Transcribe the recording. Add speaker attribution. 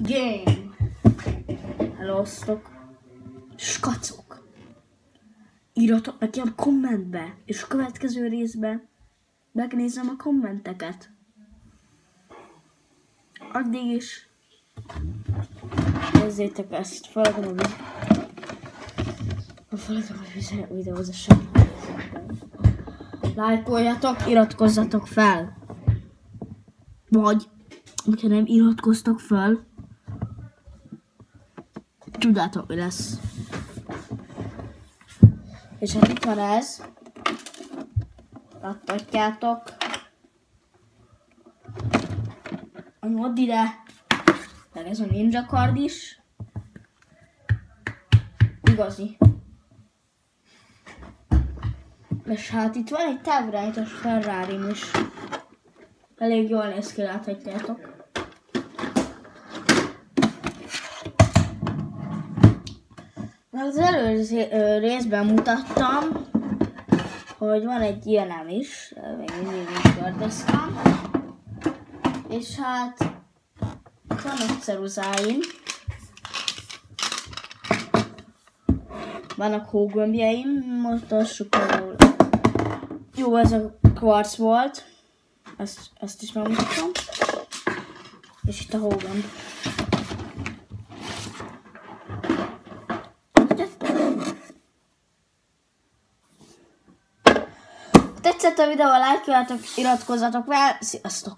Speaker 1: Game! Hellosztok! Skacok! Írjatok nekem kommentbe, és a következő részben megnézem a kommenteket. Addig is nézzétek ezt, feladom a videózását. Lájkoljatok, iratkozzatok fel! Vagy, hogyha nem iratkoztok fel, tudjátok, mi lesz. És hát itt van ez. Láthatjátok. A mod ide. Meg ez a Ninja Card is. Igazi. És hát itt van egy távirányítós Ferrarim is. Elég jól néz ki, láthatjátok. Az előző részben mutattam, hogy van egy ilyenem is, még mindig is gördeztem. És hát vannak ceruzáim, vannak hógömbjeim, mutassuk például. Jó, ez a kvarc volt, ezt is megmutatom. És itt a hógömb. Tetszett a videó, lájkoljatok, iratkozzatok fel, sziasztok!